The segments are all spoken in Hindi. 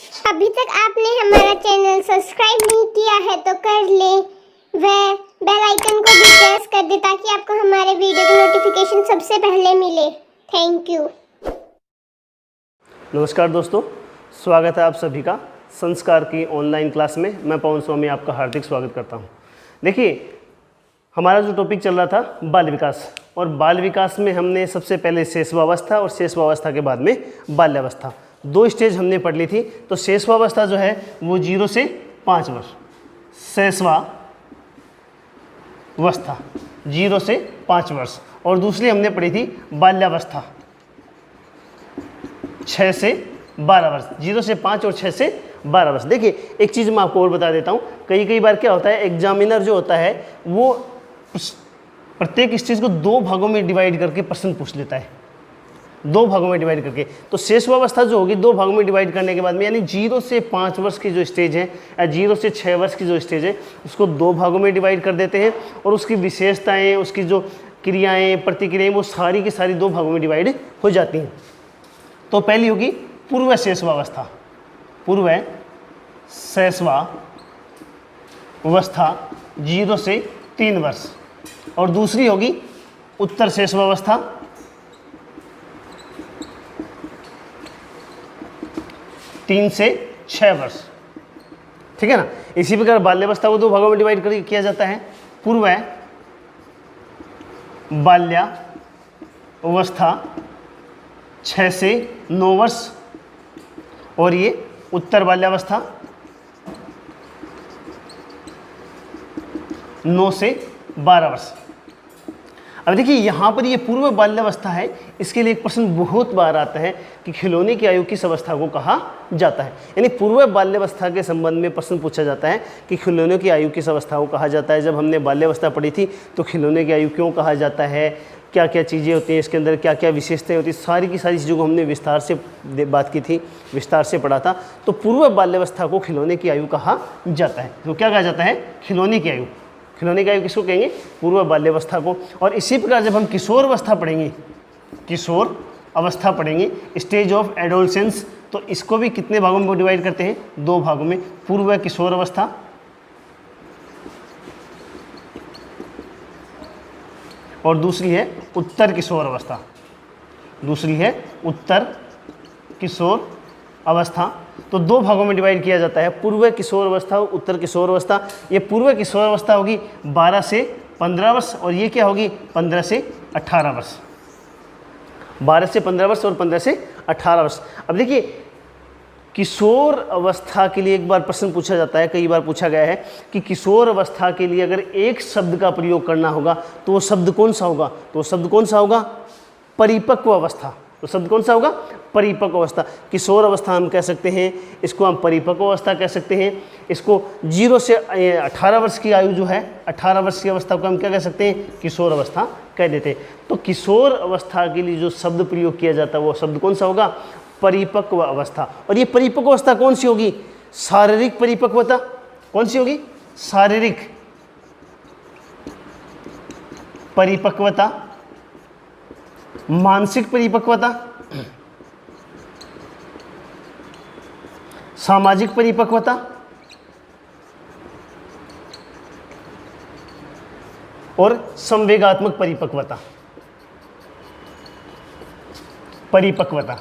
अभी तक आपने हमारा चैनल सब्सक्राइब नहीं किया है तो कर ले व बेल आइकन को भी प्रेस कर दे ताकि आपको हमारे वीडियो की नोटिफिकेशन सबसे पहले मिले। Thank you. नमस्कार दोस्तों, स्वागत है आप सभी का संस्कार की ऑनलाइन क्लास में। मैं पवन स्वामी आपका हार्दिक स्वागत करता हूं। देखिए, हमारा जो टॉपिक चल रहा था बाल विकास, और बाल विकास में हमने सबसे पहले शैशवावस्था और शैशवावस्था के बाद में बाल्यावस्था, दो स्टेज हमने पढ़ ली थी। तो शैशवावस्था जो है वो 0 से 5 वर्ष, शैशवावस्था 0 से 5 वर्ष, और दूसरी हमने पढ़ी थी बाल्यावस्था 6 से 12 वर्ष, 0 से 5 और 6 से 12 वर्ष। देखिए, एक चीज़ मैं आपको और बता देता हूँ, कई बार क्या होता है, एग्जामिनर जो होता है वो प्रत्येक स्टेज को 2 भागों में डिवाइड करके प्रश्न पूछ लेता है, 2 भागों में डिवाइड करके। तो शैशवावस्था जो होगी 2 भागों में डिवाइड करने के बाद में, यानी 0 से 5 वर्ष की जो स्टेज है या 0 से 6 वर्ष की जो स्टेज है उसको 2 भागों में डिवाइड कर देते हैं, और उसकी विशेषताएँ, उसकी जो क्रियाएँ, प्रतिक्रियाएँ, वो सारी की सारी 2 भागों में डिवाइड हो जाती हैं। तो पहली होगी पूर्व शैशवावस्था, पूर्व शैशवावस्था 0 से 3 वर्ष, और दूसरी होगी उत्तर शैशवावस्था 3 से 6 वर्ष। ठीक है ना। इसी प्रकार बाल्यावस्था को 2 भागों में डिवाइड किया जाता है, पूर्व बाल्यावस्था 6 से 9 वर्ष, और ये उत्तर बाल्यावस्था 9 से 12 वर्ष। अब देखिए, यहाँ पर ये पूर्व बाल्यावस्था है, इसके लिए एक प्रश्न बहुत बार आता है कि खिलौने की आयु किस अवस्था को कहा जाता है। यानी पूर्व बाल्यावस्था के संबंध में प्रश्न पूछा जाता है कि खिलौने की आयु किस अवस्था को कहा जाता है। जब हमने बाल्यावस्था पढ़ी थी तो खिलौने की आयु क्यों कहा जाता है, क्या क्या चीज़ें होती हैं इसके अंदर, क्या क्या विशेषताएं होती हैं, सारी की सारी चीज़ों को हमने विस्तार से बात की थी, विस्तार से पढ़ा था। तो पूर्व बाल्यावस्था को खिलौने की आयु कहा जाता है। तो क्या कहा जाता है, खिलौने की आयु। खिलौने की आयु किसको कहेंगे, पूर्व बाल्यावस्था को। और इसी प्रकार जब हम किशोर अवस्था पढ़ेंगे, किशोर अवस्था पढ़ेंगे, स्टेज ऑफ एडोलसेंस, तो इसको भी कितने भागों में डिवाइड करते हैं, 2 भागों में। पूर्व किशोर अवस्था और दूसरी है उत्तर किशोर अवस्था, दूसरी है उत्तर किशोर अवस्था। तो 2 भागों में डिवाइड किया जाता है, पूर्व किशोर अवस्था और उत्तर किशोर अवस्था। ये पूर्व किशोर अवस्था होगी 12 से 15 वर्ष, और ये क्या होगी 15 से 18 वर्ष, 12 से 15 वर्ष और 15 से 18 वर्ष। अब देखिए, किशोर अवस्था के लिए एक बार प्रश्न पूछा जाता है, कई बार पूछा गया है कि किशोर अवस्था के लिए अगर एक शब्द का प्रयोग करना होगा तो वो शब्द कौन सा होगा, तो वो शब्द कौन सा होगा, परिपक्व अवस्था। तो शब्द कौन सा होगा, परिपक्व अवस्था। किशोर अवस्था हम कह सकते हैं, इसको हम परिपक्व अवस्था कह सकते हैं। इसको 0 से 18 वर्ष की आयु जो है, 18 वर्ष की अवस्था को हम क्या कह सकते हैं, किशोर अवस्था कह देते हैं। तो किशोर अवस्था के लिए जो शब्द प्रयोग किया जाता है वो शब्द कौन सा होगा, परिपक्व अवस्था। और ये परिपक्व अवस्था कौन सी होगी, शारीरिक परिपक्वता। कौन सी होगी, शारीरिक परिपक्वता, मानसिक परिपक्वता, सामाजिक परिपक्वता और संवेगात्मक परिपक्वता। परिपक्वता,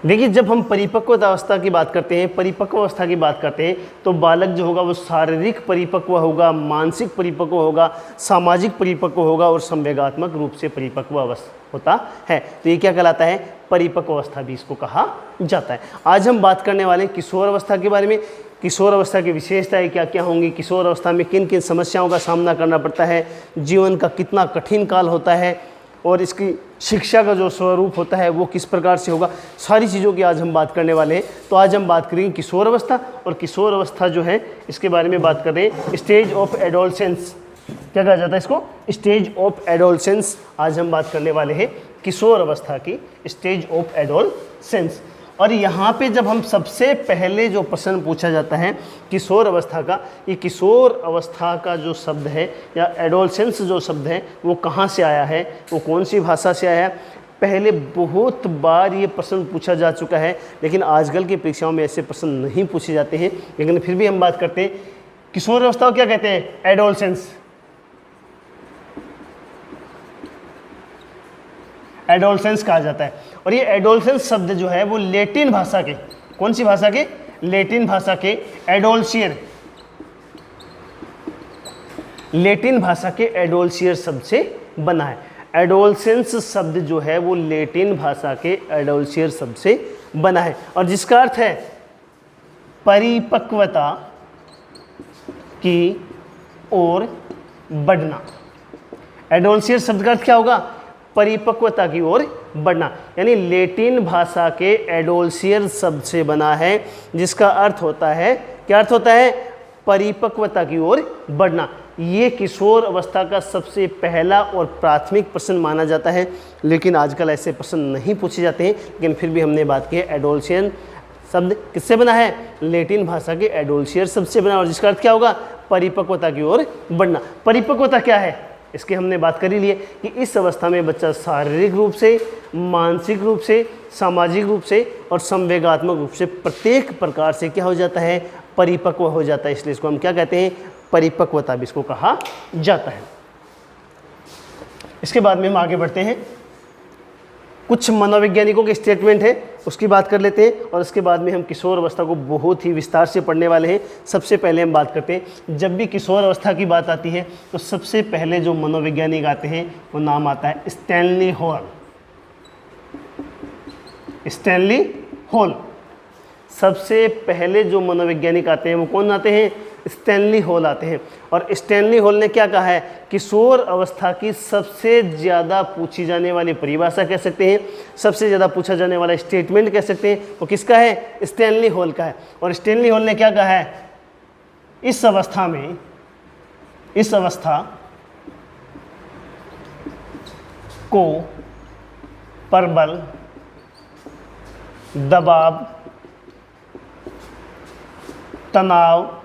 देखिए, जब हम परिपक्वता अवस्था की बात करते हैं, परिपक्व अवस्था की बात करते हैं, तो बालक जो होगा वो शारीरिक परिपक्व होगा, मानसिक परिपक्व होगा, सामाजिक परिपक्व होगा और संवेगात्मक रूप से परिपक्व होता है। तो ये क्या कहलाता है, परिपक्व अवस्था भी इसको कहा जाता है। आज हम बात करने वाले हैं किशोर अवस्था के बारे में। किशोर अवस्था की विशेषताएं क्या क्या होंगी, किशोर अवस्था में किन किन समस्याओं का सामना करना पड़ता है, जीवन का कितना कठिन काल होता है, और इसकी शिक्षा का जो स्वरूप होता है वो किस प्रकार से होगा, सारी चीज़ों की आज हम बात करने वाले हैं। तो आज हम बात करेंगे किशोर अवस्था, और किशोर अवस्था जो है इसके बारे में बात कर रहे हैं, स्टेज ऑफ एडोलसेंस। क्या कहा जाता है इसको, स्टेज ऑफ एडोलसेंस। आज हम बात करने वाले हैं किशोर अवस्था की, स्टेज ऑफ एडोलसेंस। और यहाँ पे जब हम सबसे पहले जो प्रश्न पूछा जाता है किशोर अवस्था का, ये किशोर अवस्था का जो शब्द है या एडोलसेंस जो शब्द है वो कहाँ से आया है, वो कौन सी भाषा से आया है, पहले बहुत बार ये प्रश्न पूछा जा चुका है, लेकिन आजकल की परीक्षाओं में ऐसे प्रश्न नहीं पूछे जाते हैं, लेकिन फिर भी हम बात करते हैं। किशोर अवस्था को क्या कहते हैं? एडोलसेंस। एडोलसेंस कहा जाता है। और ये एडोलसेंस शब्द जो है वो लैटिन भाषा के, कौन सी भाषा के? लैटिन भाषा के एडोल्शियर, लैटिन भाषा के एडोल्शियर शब्द से बना है। एडोलसेंस शब्द जो है वो लैटिन भाषा के एडोल्शियर शब्द से बना है और जिसका अर्थ है परिपक्वता की ओर बढ़ना। एडोल्शियर शब्द का अर्थ क्या होगा? परिपक्वता की ओर बढ़ना, यानी लैटिन भाषा के एडोल्शियर शब्द से बना है, जिसका अर्थ होता है, क्या अर्थ होता है? परिपक्वता की ओर बढ़ना। ये किशोर अवस्था का सबसे पहला और प्राथमिक प्रश्न माना जाता है, लेकिन आजकल ऐसे प्रश्न नहीं पूछे जाते हैं, लेकिन फिर भी हमने बात की है एडोल्शियन शब्द किससे बना है? लैटिन भाषा के एडोल्शियर शब्द से बना, और जिसका अर्थ क्या होगा? परिपक्वता की ओर बढ़ना। परिपक्वता क्या है? इसकी हमने बात कर ही ली है कि इस अवस्था में बच्चा शारीरिक रूप से, मानसिक रूप से, सामाजिक रूप से और संवेगात्मक रूप से प्रत्येक प्रकार से क्या हो जाता है? परिपक्व हो जाता है। इसलिए इसको हम क्या कहते हैं? परिपक्वता भी इसको कहा जाता है। इसके बाद में हम आगे बढ़ते हैं, कुछ मनोवैज्ञानिकों के स्टेटमेंट है उसकी बात कर लेते हैं, और उसके बाद में हम किशोर अवस्था को बहुत ही विस्तार से पढ़ने वाले हैं। सबसे पहले हम बात करते हैं, जब भी किशोर अवस्था की बात आती है तो सबसे पहले जो मनोवैज्ञानिक आते हैं वो नाम आता है स्टैनली हॉल। स्टैनली हॉल सबसे पहले जो मनोवैज्ञानिक आते हैं वो कौन आते हैं? स्टैनली हॉल आते हैं। और स्टैनली हॉल ने क्या कहा है? किशोर अवस्था की सबसे ज़्यादा पूछी जाने वाली परिभाषा कह सकते हैं, सबसे ज़्यादा पूछा जाने वाला स्टेटमेंट कह सकते हैं, वो किसका है? स्टैनली हॉल का है। और स्टैनली हॉल ने क्या कहा है? इस अवस्था में, इस अवस्था को प्रबल दबाव, तनाव,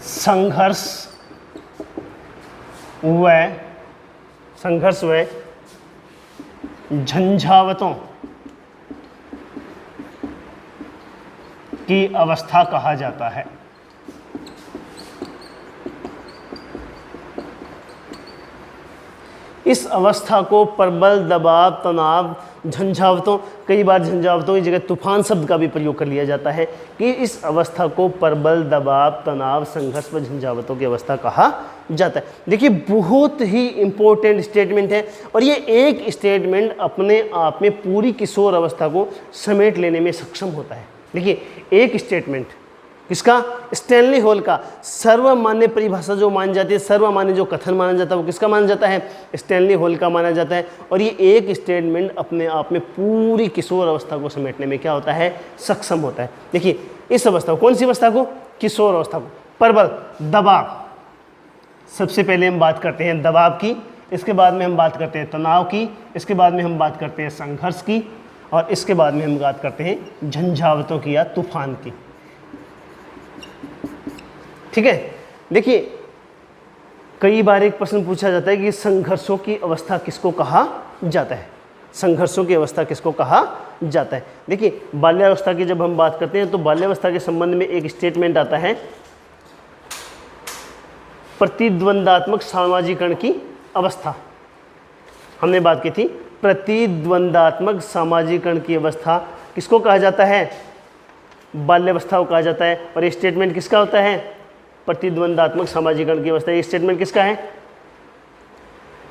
संघर्ष व झंझावतों की अवस्था कहा जाता है। इस अवस्था को प्रबल दबाव, तनाव, झंझावतों, कई बार झंझावतों की जगह तूफान शब्द का भी प्रयोग कर लिया जाता है कि इस अवस्था को प्रबल दबाव, तनाव, संघर्ष व झंझावतों की अवस्था कहा जाता है। देखिए बहुत ही इम्पोर्टेंट स्टेटमेंट है, और ये एक स्टेटमेंट अपने आप में पूरी किशोर अवस्था को समेट लेने में सक्षम होता है। देखिए एक स्टेटमेंट किसका? स्टैनली हॉल का। सर्वमान्य परिभाषा जो मानी जाती है, सर्वमान्य जो कथन माना जाता है वो किसका माना जाता है? स्टैनली हॉल का माना जाता है। और ये एक स्टेटमेंट अपने आप में पूरी किशोर अवस्था को समेटने में क्या होता है? सक्षम होता है। देखिए इस अवस्था को, कौन सी अवस्था को? किशोर अवस्था को। प्रबल दबाव, सबसे पहले हम बात करते हैं दबाव की, इसके बाद में हम बात करते हैं तनाव की, इसके बाद में हम बात करते हैं संघर्ष की, और इसके बाद में हम बात करते हैं झंझावतों की या तूफान की। ठीक है। देखिए कई बार एक प्रश्न पूछा जाता है कि संघर्षों की अवस्था किसको कहा जाता है? संघर्षों की अवस्था किसको कहा जाता है? देखिए बाल्यावस्था की जब हम बात करते हैं तो बाल्यावस्था के संबंध में एक स्टेटमेंट आता है प्रतिद्वंदात्मक सामाजिकरण की अवस्था। हमने बात की थी प्रतिद्वंदात्मक सामाजिकरण की अवस्था किसको कहा जाता है? बाल्यावस्था को कहा जाता है। और ये स्टेटमेंट किसका होता है? प्रतिद्वंदात्मक सामाजिकरण की अवस्था। ये स्टेटमेंट किसका है?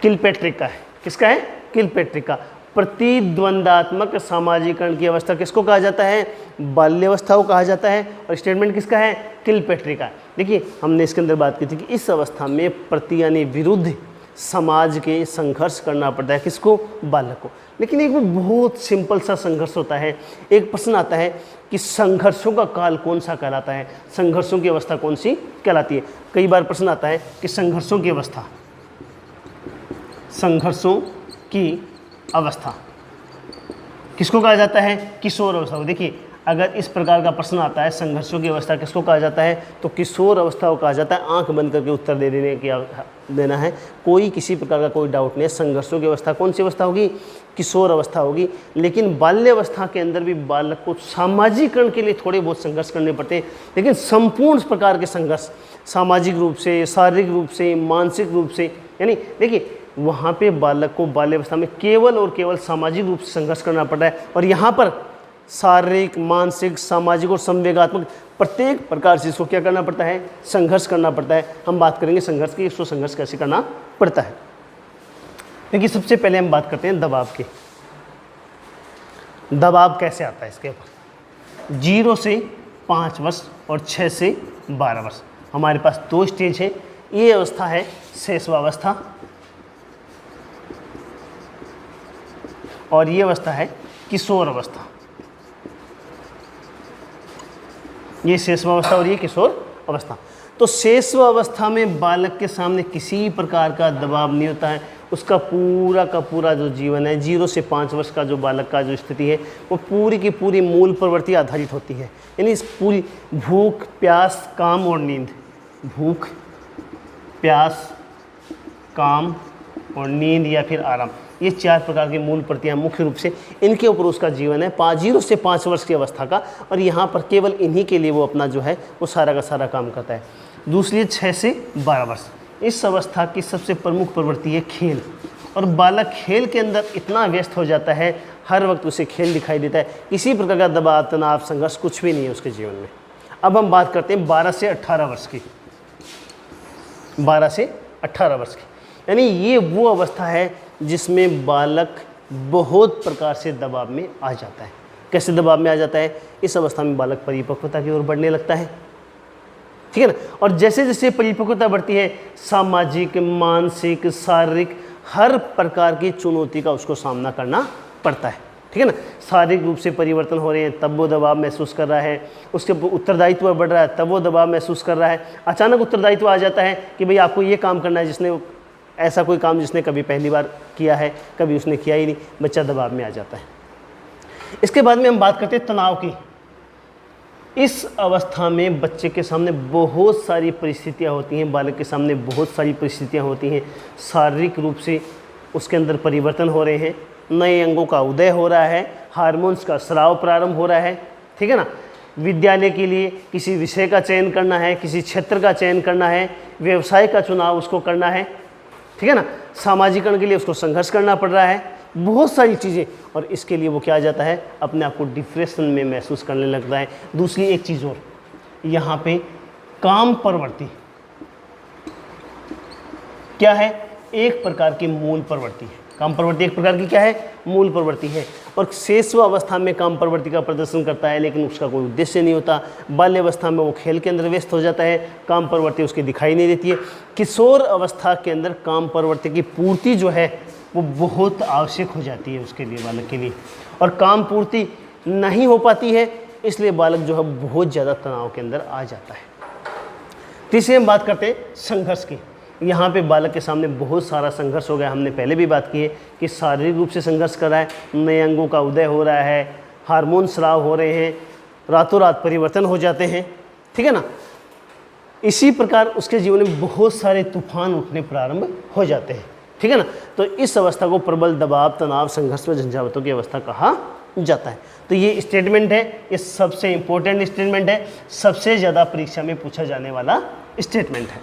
किलपेट्रिक का है। किसका है? किलपेट्रिक का। प्रतिद्वंदात्मक सामाजिकरण की अवस्था किसको कहा जाता है? बाल्यावस्था को कहा जाता है। और स्टेटमेंट किसका है? किलपेट्रिक का। देखिए हमने इसके अंदर बात की थी कि इस अवस्था में प्रति यानी विरुद्ध समाज के संघर्ष करना पड़ता है। किसको? बालक को। लेकिन एक बहुत सिंपल सा संघर्ष होता है। एक प्रश्न आता है कि संघर्षों का काल कौन सा कहलाता है? संघर्षों की अवस्था कौन सी कहलाती है? कई बार प्रश्न आता है कि संघर्षों की अवस्था, संघर्षों की अवस्था किसको कहा जाता है? किशोर अवस्था को। देखिए अगर इस प्रकार का प्रश्न आता है संघर्षों की अवस्था किसको कहा जाता है, तो किशोर अवस्था को कहा जाता है। आंख बंद करके उत्तर देना है, कोई किसी प्रकार का कोई डाउट नहीं है। संघर्षों की अवस्था कौन सी अवस्था होगी, किशोर अवस्था होगी। लेकिन बाल्यावस्था के अंदर भी बालक को सामाजिकरण के लिए थोड़े बहुत संघर्ष करने पड़ते हैं, लेकिन संपूर्ण प्रकार के संघर्ष, सामाजिक रूप से, शारीरिक रूप से, मानसिक रूप से, यानी देखिए वहाँ पे बालक को बाल्यावस्था में केवल और केवल सामाजिक रूप से संघर्ष करना पड़ता है, और यहाँ पर शारीरिक, मानसिक, सामाजिक और संवेगात्मक प्रत्येक प्रकार से इसको क्या करना पड़ता है, संघर्ष करना पड़ता है। हम बात करेंगे संघर्ष की, इसको संघर्ष कैसे करना पड़ता है। देखिए सबसे पहले हम बात करते हैं दबाव की। दबाव कैसे आता है इसके ऊपर, 0 से 5 वर्ष और 6 से 12 वर्ष हमारे पास 2 स्टेज है। ये अवस्था है शैशवावस्था और ये अवस्था है किशोर अवस्था। ये शैशवावस्था और ये किशोर अवस्था। तो शैशवावस्था में बालक के सामने किसी प्रकार का दबाव नहीं होता है। उसका पूरा का पूरा जो जीवन है, 0 से 5 वर्ष का जो बालक का जो स्थिति है, वो पूरी की पूरी मूल प्रवृत्ति आधारित होती है। यानी इस पूरी भूख, प्यास, काम और नींद, भूख, प्यास, काम और नींद या फिर आराम, ये 4 प्रकार की मूल प्रतियां मुख्य रूप से इनके ऊपर उसका जीवन है 0 से 5 वर्ष की अवस्था का। और यहाँ पर केवल इन्हीं के लिए वो अपना जो है वो सारा का सारा काम करता है। दूसरी 6 से 12 वर्ष, इस अवस्था की सबसे प्रमुख प्रवृत्ति है खेल, और बालक खेल के अंदर इतना व्यस्त हो जाता है, हर वक्त उसे खेल दिखाई देता है, किसी प्रकार का दबाव, तनाव, संघर्ष कुछ भी नहीं है उसके जीवन में। अब हम बात करते हैं 12 से 18 वर्ष की। 12 से 18 वर्ष की यानी ये वो अवस्था है जिसमें बालक बहुत प्रकार से दबाव में आ जाता है। कैसे दबाव में आ जाता है, इस अवस्था में बालक परिपक्वता की ओर बढ़ने लगता है, ठीक है ना। और जैसे जैसे परिपक्वता बढ़ती है, सामाजिक, मानसिक, शारीरिक हर प्रकार की चुनौती का उसको सामना करना पड़ता है, ठीक है ना। शारीरिक रूप से परिवर्तन हो रहे हैं तब वो दबाव महसूस कर रहा है, उसके उत्तरदायित्व बढ़ रहा है तब वो दबाव महसूस कर रहा है। अचानक उत्तरदायित्व आ जाता है कि भाई आपको ये काम करना है, जिसने ऐसा कोई काम जिसने कभी पहली बार किया है, कभी उसने किया ही नहीं, बच्चा दबाव में आ जाता है। इसके बाद में हम बात करते हैं तनाव की। इस अवस्था में बच्चे के सामने बहुत सारी परिस्थितियां होती हैं, बालक के सामने बहुत सारी परिस्थितियां होती हैं। शारीरिक रूप से उसके अंदर परिवर्तन हो रहे हैं, नए अंगों का उदय हो रहा है, हार्मोन्स का स्राव प्रारंभ हो रहा है, ठीक है ना। विद्यालय के लिए किसी विषय का चयन करना है, किसी क्षेत्र का चयन करना है, व्यवसाय का चुनाव उसको करना है, ठीक है ना। सामाजिकरण के लिए उसको संघर्ष करना पड़ रहा है, बहुत सारी चीज़ें, और इसके लिए वो क्या आ जाता है, अपने आप को डिप्रेशन में महसूस करने लगता है। दूसरी एक चीज़ और, यहाँ पे काम प्रवृत्ति क्या है, एक प्रकार की मूल प्रवृत्ति है। काम प्रवृत्ति एक प्रकार की क्या है, मूल प्रवृत्ति है, और शैशवावस्था में काम प्रवृत्ति का प्रदर्शन करता है, लेकिन उसका कोई उद्देश्य नहीं होता। बाल्यावस्था में वो खेल के अंदर व्यस्त हो जाता है, काम प्रवृत्ति उसकी दिखाई नहीं देती है। किशोर अवस्था के अंदर काम प्रवृत्ति की पूर्ति जो है वो बहुत आवश्यक हो जाती है उसके लिए, बालक के लिए, और काम पूर्ति नहीं हो पाती है, इसलिए बालक जो है बहुत ज़्यादा तनाव के अंदर आ जाता है। तीसरी हम बात करते हैं संघर्ष की। यहाँ पे बालक के सामने बहुत सारा संघर्ष हो गया। हमने पहले भी बात की है कि शारीरिक रूप से संघर्ष कर रहा है, नए अंगों का उदय हो रहा है, हार्मोन स्राव हो रहे हैं, रातों रात परिवर्तन हो जाते हैं, ठीक है ना। इसी प्रकार उसके जीवन में बहुत सारे तूफान उठने प्रारंभ हो जाते हैं, ठीक है ना। तो इस अवस्था को प्रबल दबाव, तनाव, संघर्ष व झंझावातों की अवस्था कहा जाता है। तो ये स्टेटमेंट है, ये सबसे इंपॉर्टेंट स्टेटमेंट है, सबसे ज़्यादा परीक्षा में पूछा जाने वाला स्टेटमेंट है।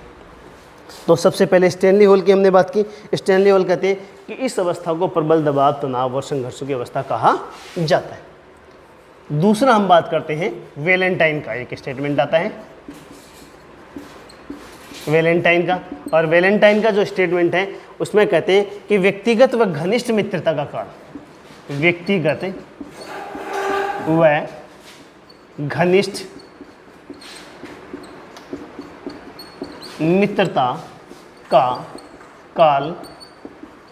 तो सबसे पहले स्टैनली हॉल की हमने बात की। स्टैनली हॉल कहते हैं कि इस अवस्था को प्रबल दबाव, तनाव और संघर्षों की अवस्था कहा जाता है। दूसरा हम बात करते हैं वैलेंटाइन का, एक स्टेटमेंट आता है वैलेंटाइन का, और वैलेंटाइन का जो स्टेटमेंट है उसमें कहते हैं कि व्यक्तिगत व घनिष्ठ मित्रता का काल, व्यक्तिगत व घनिष्ठ मित्रता का काल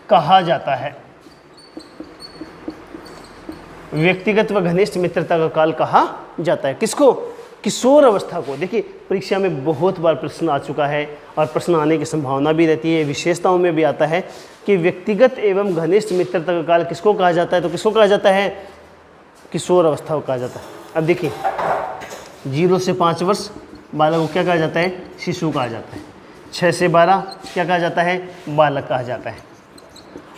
कहा जाता है। व्यक्तिगत व घनिष्ठ मित्रता का काल कहा जाता है किसको, किशोर अवस्था को। देखिए परीक्षा में बहुत बार प्रश्न आ चुका है और प्रश्न आने की संभावना भी रहती है, विशेषताओं में भी आता है कि व्यक्तिगत एवं घनिष्ठ मित्रता का काल किसको कहा जाता है, तो किसको कहा जाता है, किशोर अवस्था को कहा जाता है। अब देखिए 0 से 5 वर्ष बालक को क्या कहा जाता है? शिशु कहा जाता है। 6 से 12 क्या कहा जाता है? बालक कहा जाता है।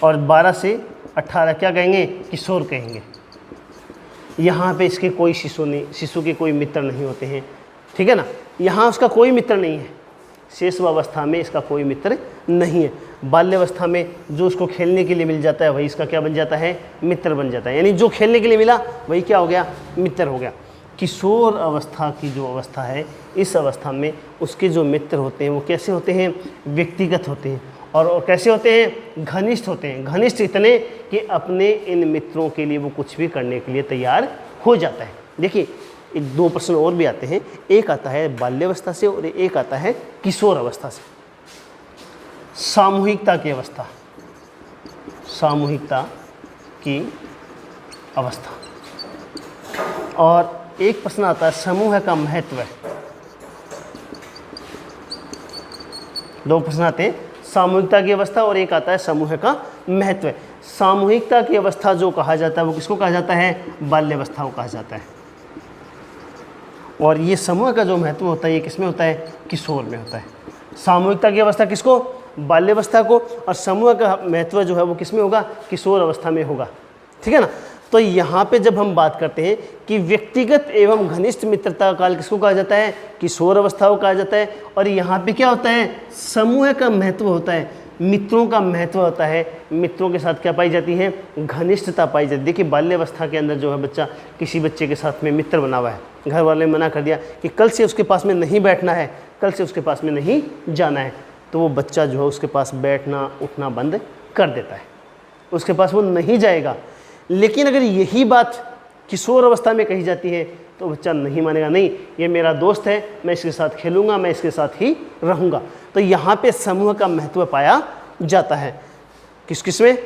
और 12 से 18 क्या कहेंगे? किशोर कहेंगे। यहाँ पे इसके कोई शिशु के कोई मित्र नहीं होते हैं, ठीक है ना। यहाँ उसका कोई मित्र नहीं है, शिशुअवस्था में इसका कोई मित्र नहीं है। बाल्यावस्था में जो उसको खेलने के लिए मिल जाता है वही इसका क्या बन जाता है? मित्र बन जाता है। यानी जो खेलने के लिए मिला वही क्या हो गया? मित्र हो गया। किशोर अवस्था की जो अवस्था है, इस अवस्था में उसके जो मित्र होते हैं वो कैसे होते हैं? व्यक्तिगत होते हैं। और कैसे होते हैं? घनिष्ठ होते हैं। घनिष्ठ इतने कि अपने इन मित्रों के लिए वो कुछ भी करने के लिए तैयार हो जाता है। देखिए 2 प्रश्न और भी आते हैं, एक आता है बाल्यावस्था से और एक आता है किशोर अवस्था से। सामूहिकता की अवस्था, सामूहिकता की अवस्था। और एक प्रश्न आता है समूह का महत्व। 2 प्रश्न आते हैं, सामूहिकता की अवस्था और एक आता है समूह का महत्व। सामूहिकता की अवस्था जो कहा जाता है वो किसको कहा जाता है? बाल्यावस्था को कहा जाता है। और ये समूह का जो महत्व होता है ये किसमें होता है? किशोर में होता है। सामूहिकता की अवस्था किसको? बाल्यावस्था को। और समूह का महत्व जो है वो किसमें होगा? किशोर अवस्था में होगा, ठीक है ना। तो यहाँ पे जब हम बात करते हैं कि व्यक्तिगत एवं घनिष्ठ मित्रता काल किसको कहा जाता है? किशोर अवस्था को कहा जाता है। और यहाँ पे क्या होता है? समूह का महत्व होता है, मित्रों का महत्व होता है। मित्रों के साथ क्या पाई जाती है? घनिष्ठता पाई जाती है। देखिए बाल्यावस्था के अंदर जो है बच्चा किसी बच्चे के साथ में मित्र बना हुआ है, घर वाले ने मना कर दिया कि कल से उसके पास में नहीं बैठना है, कल से उसके पास में नहीं जाना है, तो वो बच्चा जो है उसके पास बैठना उठना बंद कर देता है, उसके पास वो नहीं जाएगा। लेकिन अगर यही बात किशोर अवस्था में कही जाती है तो बच्चा नहीं मानेगा, नहीं ये मेरा दोस्त है, मैं इसके साथ खेलूँगा, मैं इसके साथ ही रहूँगा। तो यहाँ पे समूह का महत्व पाया जाता है। किस में?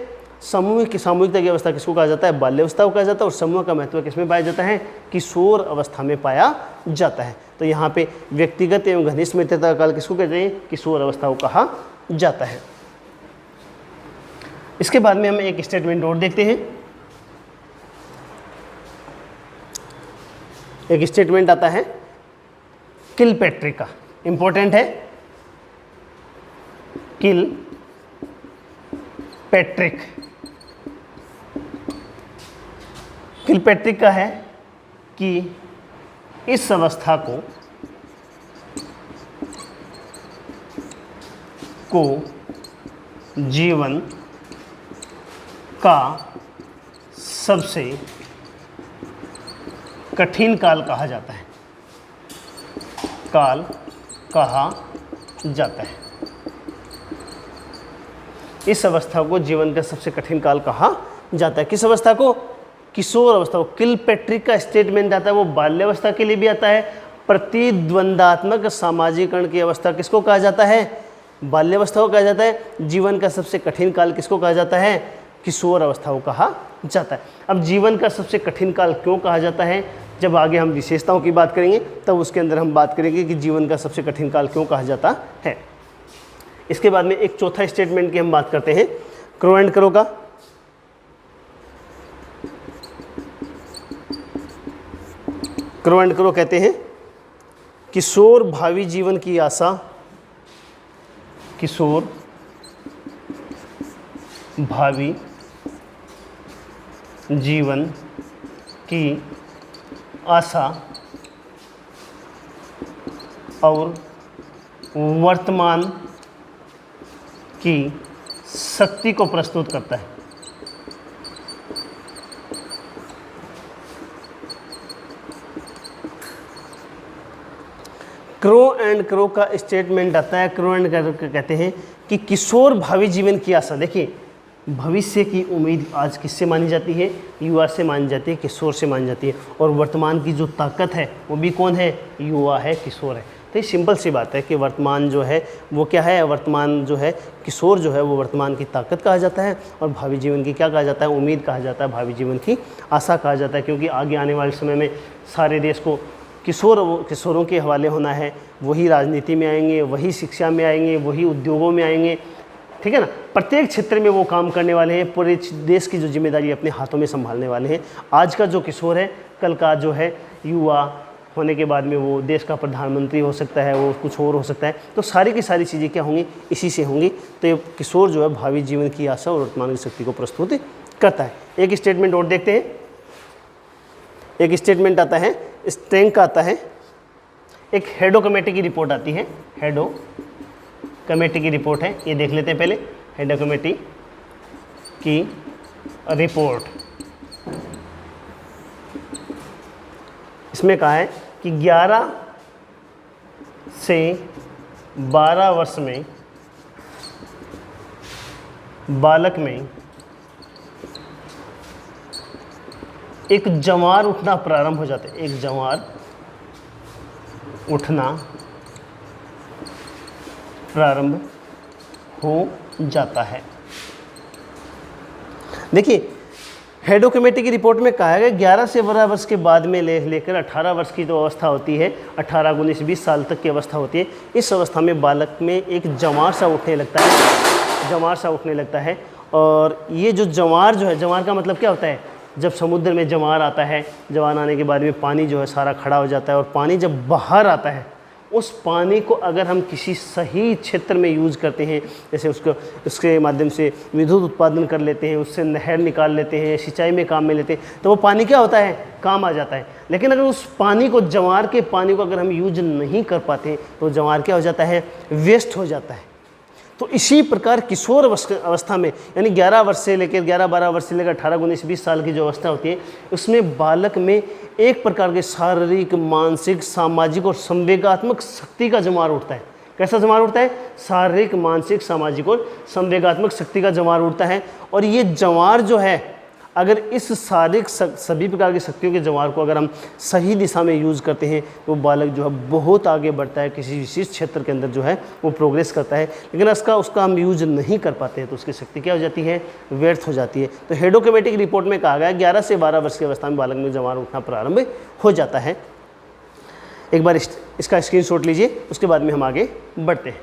समूह की सामूहिकता की अवस्था किसको कहा जाता है? बाल्यावस्था को कहा जाता है। और समूह का महत्व किसमें पाया जाता है? किशोर अवस्था में पाया जाता है। तो यहाँ पे व्यक्तिगत एवं घनिष्ठ मित्रता का काल किसको कहते हैं? किशोर अवस्था को कहा जाता है। इसके बाद में हम एक स्टेटमेंट और देखते हैं। एक स्टेटमेंट आता है किलपैट्रिक का, इंपॉर्टेंट है। किलपैट्रिक, किलपैट्रिक का है कि इस अवस्था को जीवन का सबसे कठिन काल कहा जाता है। काल कहा जाता है। इस अवस्था को जीवन का सबसे कठिन काल कहा जाता है। किस अवस्था को? किशोर अवस्था को। किलपैट्रिक का स्टेटमेंट आता है वो बाल्यावस्था के लिए भी आता है। प्रतिद्वंदात्मक सामाजिकरण की अवस्था किसको कहा जाता है? बाल्यावस्था को कहा जाता है। जीवन का सबसे कठिन काल किसको कहा जाता है? किशोर अवस्था को कहा जाता है। अब जीवन का सबसे कठिन काल क्यों कहा जाता है? जब आगे हम विशेषताओं की बात करेंगे तब उसके अंदर हम बात करेंगे कि जीवन का सबसे कठिन काल क्यों कहा जाता है। इसके बाद में एक चौथा स्टेटमेंट की हम बात करते हैं क्रो एंड क्रो का। क्रो एंड क्रो कहते हैं किशोर भावी जीवन की आशा, किशोर भावी जीवन की आशा और वर्तमान की शक्ति को प्रस्तुत करता है। क्रो एंड क्रो का स्टेटमेंट आता है। क्रो एंड क्रो कहते हैं कि किशोर भावी जीवन की आशा। देखिए भविष्य की उम्मीद आज किससे मानी जाती है? युवा से मानी जाती है, किशोर से मानी जाती है। और वर्तमान की जो ताकत है वो भी कौन है? युवा है, किशोर है। तो ये सिंपल सी बात है कि वर्तमान जो है वो क्या है? वर्तमान जो है किशोर जो है वो वर्तमान की ताकत कहा जाता है। और भावी जीवन की क्या कहा जाता है? उम्मीद कहा जाता है, भावी जीवन की आशा कहा जाता है। क्योंकि आगे आने वाले समय में सारे देश को किशोरों के हवाले होना है। वही राजनीति में आएंगे, वही शिक्षा में आएंगे, वही उद्योगों में आएंगे, ठीक है ना। प्रत्येक क्षेत्र में वो काम करने वाले हैं, पूरे देश की जो जिम्मेदारी अपने हाथों में संभालने वाले हैं। आज का जो किशोर है कल का जो है युवा होने के बाद में वो देश का प्रधानमंत्री हो सकता है, वो कुछ और हो सकता है। तो सारी की सारी चीज़ें क्या होंगी, इसी से होंगी। तो ये किशोर जो है भावी जीवन की आशा और वर्तमान की शक्ति को प्रस्तुत करता है। एक स्टेटमेंट और देखते हैं। एक स्टेटमेंट आता है, स्ट्रेंग का आता है, एक हेडो कमेटी की रिपोर्ट आती है। हेडो कमेटी की रिपोर्ट है, ये देख लेते हैं पहले। हेडो कमेटी की रिपोर्ट, इसमें कहा है कि 11 से 12 वर्ष में बालक में एक जवार उठना प्रारंभ हो जाता है। एक जवार उठना प्रारंभ हो जाता है। देखिए, हेडो कमेटी की रिपोर्ट में कहा गया 11 से 12 वर्ष के बाद में लेकर 18 वर्ष की जो अवस्था होती है, 18, 19, 20 साल तक की अवस्था होती है, इस अवस्था में बालक में एक जवार सा उठने लगता है। जवार सा उठने लगता है। और ये जो जवार जो है, जवार का मतलब क्या होता है, जब समुद्र में जवार आता है, जवार आने के बाद में पानी जो है सारा खड़ा हो जाता है, और पानी जब बाहर आता है, उस पानी को अगर हम किसी सही क्षेत्र में यूज़ करते हैं, जैसे उसके माध्यम से विद्युत उत्पादन कर लेते हैं, उससे नहर निकाल लेते हैं, सिंचाई में काम में लेते हैं, तो वो पानी क्या होता है, काम आ जाता है। लेकिन अगर उस पानी को, जवार के पानी को अगर हम यूज नहीं कर पाते, तो जवार क्या हो जाता है, वेस्ट हो जाता है। तो इसी प्रकार किशोर अवस्था में, यानी 11 वर्ष से लेकर 11-12 वर्ष से लेकर 18, 19, 20 साल की जो अवस्था होती है, उसमें बालक में एक प्रकार के शारीरिक, मानसिक, सामाजिक और संवेगात्मक शक्ति का जमार उठता है। कैसा जमार उठता है, शारीरिक, मानसिक, सामाजिक और संवेगात्मक शक्ति का जमार उठता है। और ये जमार जो है, अगर इस शारीरिक सभी प्रकार की शक्तियों के जवार को अगर हम सही दिशा में यूज़ करते हैं, तो बालक जो है बहुत आगे बढ़ता है, किसी विशेष क्षेत्र के अंदर जो है वो प्रोग्रेस करता है। लेकिन उसका हम यूज नहीं कर पाते हैं, तो उसकी शक्ति क्या हो जाती है, व्यर्थ हो जाती है। तो हेडो कमेटी की रिपोर्ट में कहा गया 11 से 12 वर्ष की अवस्था में बालक में जवार उठना प्रारंभ हो जाता है। एक बार इसका स्क्रीनशॉट लीजिए, उसके बाद में हम आगे बढ़ते हैं।